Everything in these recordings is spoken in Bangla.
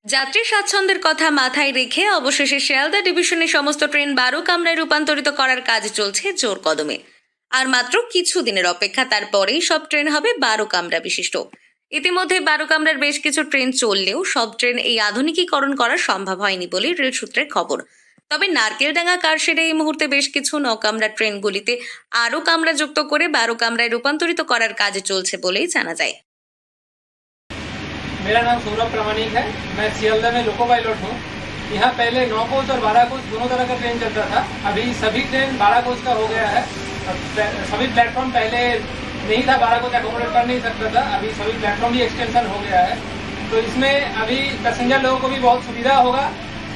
যাত্রী স্বাচ্ছন্দ্যের কথা মাথায় রেখে অবশেষে শিয়ালদা ডিভিশনের সমস্ত ট্রেন 12 কামরায় রূপান্তরিত করার কাজ চলছে জোর কদমে। আর মাত্র কিছু দিনের অপেক্ষা, তারপরেই সব ট্রেন হবে 12 কামরা বিশিষ্ট। ইতিমধ্যে 12 কামরার বেশ কিছু ট্রেন চললেও সব ট্রেন এই আধুনিকীকরণ করা সম্ভব হয়নি বলে রেল সূত্রের খবর। তবে নারকেলডাঙ্গা কারশেডে এই মুহূর্তে বেশ কিছু 9 কামরা ট্রেনগুলিতে আরও কামরা যুক্ত করে 12 কামরায় রূপান্তরিত করার কাজ চলছে বলেই জানা যায়। मेरा नाम सौरभ प्रामाणिक है। मैं सियालदा में लोको पायलट हूँ। यहाँ पहले 9 कोच और 12 कोच दोनों तरह का ट्रेन चलता था। अभी सभी ट्रेन 12 कोच का हो गया है। सभी प्लेटफॉर्म पहले नहीं था, 12 कोच एकोमोडेट कर नहीं सकता था। अभी सभी प्लेटफॉर्म भी एक्सटेंशन हो गया है, तो इसमें अभी पैसेंजर लोगों को भी बहुत सुविधा होगा।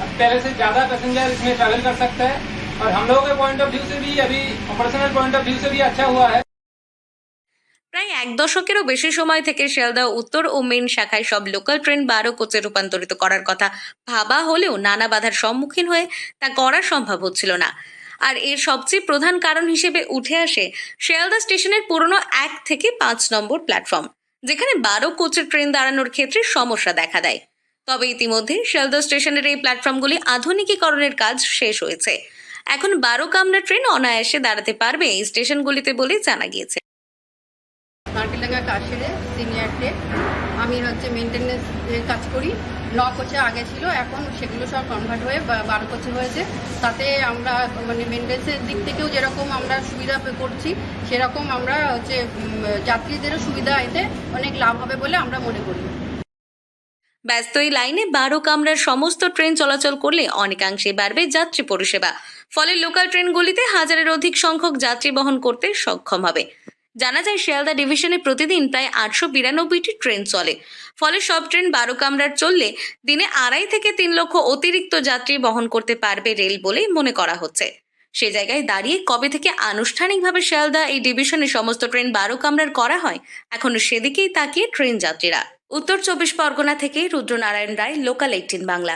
अब पहले से ज़्यादा पैसेंजर इसमें ट्रैवल कर सकते हैं और हम लोगों के पॉइंट ऑफ व्यू से भी, अभी ऑपरेशनल पॉइंट ऑफ व्यू से भी अच्छा हुआ है। প্রায় এক দশকেরও বেশি সময় থেকে শিয়ালদহ উত্তর ও মেন শাখায় সব লোকাল ট্রেন 12 কোচে রূপান্তরিত করার কথা ভাবা হলেও নানা বাধার সম্মুখীন হয়ে তা করা সম্ভব হচ্ছিল না। আর এর সবচেয়ে প্রধান কারণ হিসেবে উঠে আসে শিয়ালদহ স্টেশনের পুরনো 1 থেকে 5 নম্বর প্ল্যাটফর্ম, যেখানে 12 কোচের ট্রেন দাঁড়ানোর ক্ষেত্রে সমস্যা দেখা দেয়। তবে ইতিমধ্যে শিয়ালদহ স্টেশনের এই প্ল্যাটফর্মগুলি আধুনিকীকরণের কাজ শেষ হয়েছে। এখন 12 কামরা ট্রেন অনায়াসে দাঁড়াতে পারবে এই স্টেশনগুলিতে বলেই জানা গিয়েছে। নারকেলডাঙ্গা কারশেডে সিনিয়র টেক। আমি মেনটেন্যান্সের কাজ করি। 9 কোচে আগে ছিল, এখন সেগুলো সব কনভার্ট হয়ে 12 কোচে হয়েছে। তাতে আমরা মেনটেন্যান্সের দিক থেকেও যেরকম আমরা সুবিধা করছি, সেরকম আমরা যাত্রীদেরও সুবিধা এতে অনেক লাভ হবে বলে আমরা মনে করি। ব্যস্ত এই লাইনে 12 কামরার সমস্ত ট্রেন চলাচল করলে অনেকাংশে বাড়বে যাত্রী পরিষেবা। ফলে লোকাল ট্রেনগুলিতে হাজারের অধিক সংখ্যক যাত্রী বহন করতে সক্ষম হবে। জানা যায় শিয়ালদা ডিভিশনে প্রতিদিন প্রায় 892টি ট্রেন চলে। ফলে সব ট্রেন 12 কামরার চললে দিনে 2.5 থেকে 3 লক্ষ অতিরিক্ত যাত্রী বহন করতে পারবে রেল বলেই মনে করা হচ্ছে। সে জায়গায় দাঁড়িয়ে কবে থেকে আনুষ্ঠানিকভাবে শিয়ালদা এই ডিভিশনে সমস্ত ট্রেন 12 কামরার করা হয়, এখনো সেদিকেই তাকিয়ে ট্রেন যাত্রীরা। উত্তর 24 পরগনা থেকে রুদ্রনারায়ণ রায়, লোকাল 18 বাংলা।